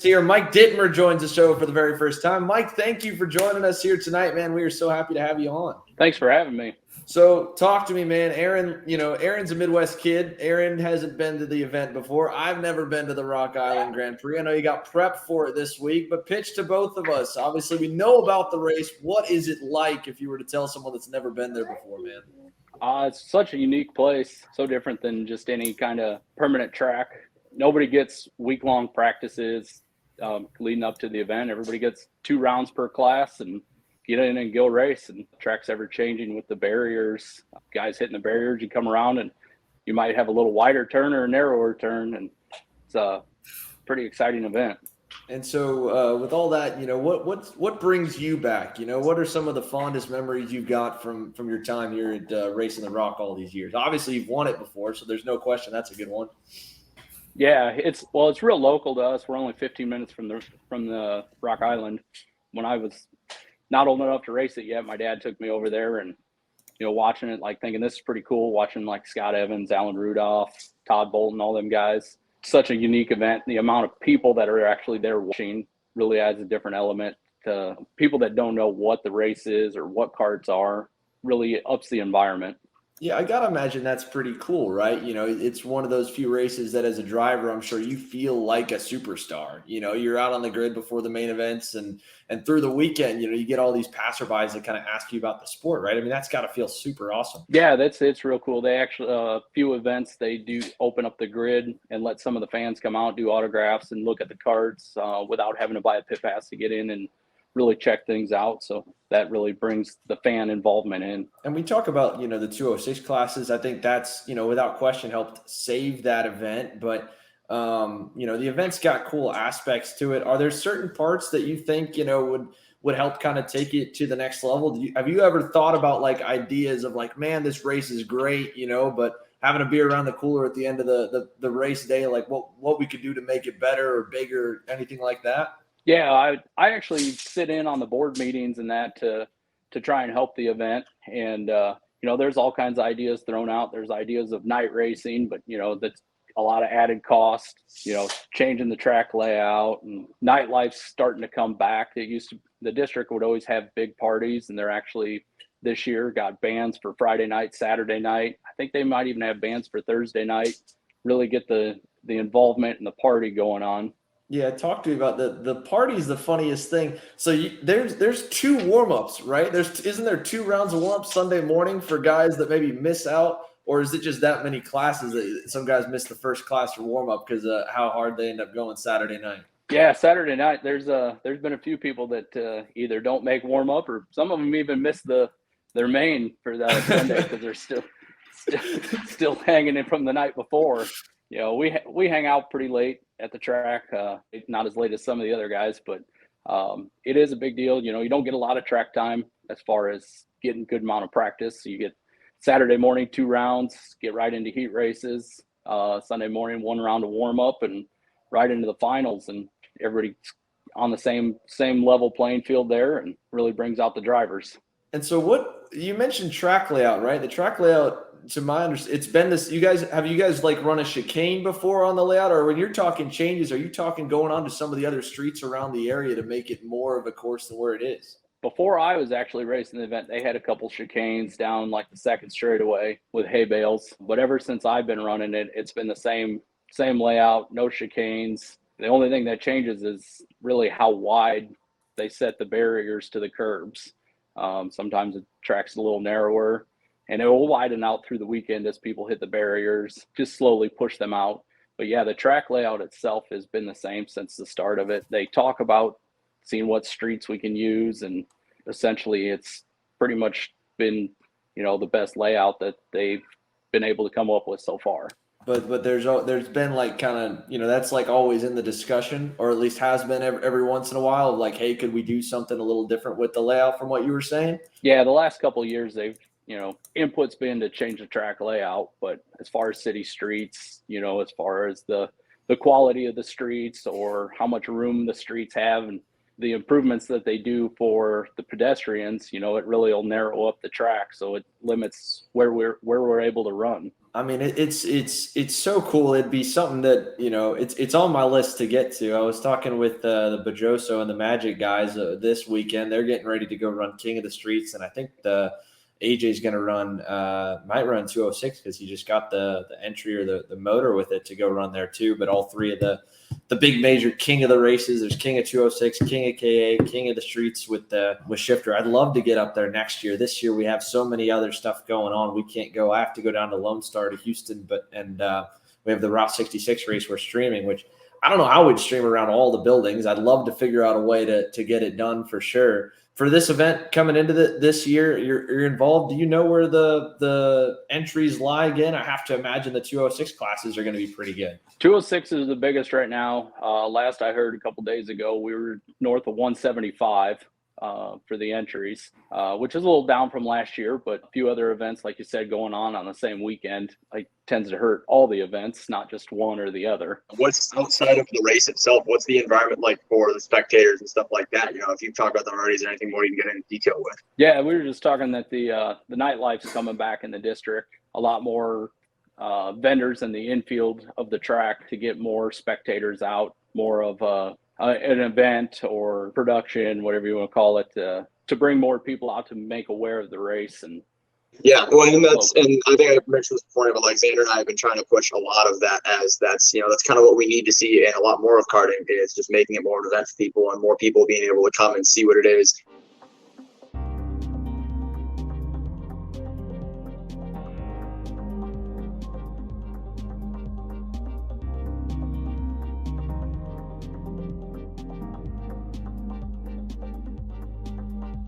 Here, Mike Dittmer joins the show for the very first time. Mike, thank you for joining us here tonight, man. We are so happy to have you on. Thanks for having me. So talk to me, man. Aaron's a Midwest kid. Aaron hasn't been to the event before. I've never been to the Rock Island Grand Prix. I know you got prepped for it this week, but pitch to both of us. Obviously, we know about the race. What is it like if you were to tell someone that's never been there before, man? It's such a unique place, so different than just any kind of permanent track. Nobody gets week-long practices leading up to the event. Everybody gets 2 rounds per class and get in and go race. And the track's ever changing with the barriers. Guys hitting the barriers, you come around and you might have a little wider turn or a narrower turn, and it's a pretty exciting event. And so with all that, what brings you back? What are some of the fondest memories you've got from your time here at Racing the Rock all these years? Obviously, you've won it before, so there's no question that's a good one. Yeah, it's real local to us. We're only 15 minutes from the Rock Island. When I was not old enough to race it yet, my dad took me over there and, watching it, like thinking this is pretty cool, watching like Scott Evans, Alan Rudolph, Todd Bolton, all them guys. Such a unique event. The amount of people that are actually there watching really adds a different element to people that don't know what the race is or what karts are, really ups the environment. Yeah, I got to imagine that's pretty cool, right? It's one of those few races that as a driver, I'm sure you feel like a superstar. You're out on the grid before the main events and through the weekend, you get all these passerbys that kind of ask you about the sport, right? I mean, that's got to feel super awesome. Yeah, it's real cool. They actually, a few events, they do open up the grid and let some of the fans come out, do autographs and look at the karts without having to buy a pit pass to get in and really check things out. So that really brings the fan involvement in. And we talk about, the 206 classes. I think that's, without question helped save that event. But, the event's got cool aspects to it. Are there certain parts that you think, would help kind of take it to the next level? Have you ever thought about like ideas of like, man, this race is great, but having a beer around the cooler at the end of the race day, like what we could do to make it better or bigger, anything like that? Yeah, I actually sit in on the board meetings and that to try and help the event. And, there's all kinds of ideas thrown out. There's ideas of night racing, but, that's a lot of added cost, changing the track layout, and nightlife's starting to come back. The district would always have big parties, and they're actually this year got bands for Friday night, Saturday night. I think they might even have bands for Thursday night, really get the involvement and the party going on. Yeah, talk to me about the party's the funniest thing. So there's 2 warm-ups, right? Isn't there 2 rounds of warm-ups Sunday morning for guys that maybe miss out, or is it just that many classes that some guys miss the first class for warm-up because of how hard they end up going Saturday night? Yeah, Saturday night there's been a few people that either don't make warm-up or some of them even miss their main for that Sunday because they're still hanging in from the night before. We hang out pretty late at the track, not as late as some of the other guys, but it is a big deal. You don't get a lot of track time as far as getting good amount of practice. So you get Saturday morning 2 rounds, get right into heat races. Sunday morning 1 round of warm up and right into the finals, and everybody's on the same level playing field there, and really brings out the drivers. And so what you mentioned track layout, right? The track layout, to my understanding, it's been this. Have you guys like run a chicane before on the layout, or when you're talking changes, are you talking going on to some of the other streets around the area to make it more of a course than where it is? Before I was actually racing the event, they had a couple chicanes down like the second straightaway with hay bales. But ever since I've been running it, it's been the same layout, no chicanes. The only thing that changes is really how wide they set the barriers to the curbs. Sometimes the track's a little narrower, and it will widen out through the weekend as people hit the barriers, just slowly push them out. But yeah, the track layout itself has been the same since the start of it. They talk about seeing what streets we can use, and essentially it's pretty much been, the best layout that they've been able to come up with so far. But there's been like kind of, that's like always in the discussion, or at least has been every once in a while, of like, hey, could we do something a little different with the layout from what you were saying? Yeah, the last couple of years they've, input's been to change the track layout, but as far as city streets, as far as the quality of the streets or how much room the streets have and the improvements that they do for the pedestrians, it really will narrow up the track, so it limits where we're able to run. I mean, it's so cool. It'd be something that, it's on my list to get to. I was talking with the Bajoso and the Magic guys this weekend. They're getting ready to go run King of the Streets, and I think the AJ's going to might run 206 because he just got the entry or the motor with it to go run there too. But all three of the big major King of the races, there's King of 206, King of KA, King of the Streets with Shifter. I'd love to get up there next year. This year we have so many other stuff going on. We can't go. I have to go down to Lone Star to Houston, and we have the Route 66 race we're streaming, which I don't know how we'd stream around all the buildings. I'd love to figure out a way to get it done for sure. For this event coming into this year, you're involved. Do you know where the entries lie again? I have to imagine the 206 classes are going to be pretty good. 206 is the biggest right now. Last I heard a couple days ago, we were north of 175 for the entries, which is a little down from last year, but a few other events, like you said, going on the same weekend, tends to hurt all the events, not just one or the other. What's outside of the race itself? What's the environment like for the spectators and stuff like that? If you've talked about that already, is there anything more you can get into detail with? Yeah, we were just talking that the nightlife's coming back in the district. A lot more vendors in the infield of the track to get more spectators out, more of an event or production, whatever you want to call it, to bring more people out to make aware of the race. And yeah, well, and I think I mentioned this before, but Xander and I have been trying to push a lot of that, as that's kind of what we need to see, and a lot more of karting is just making it more of an event for people and more people being able to come and see what it is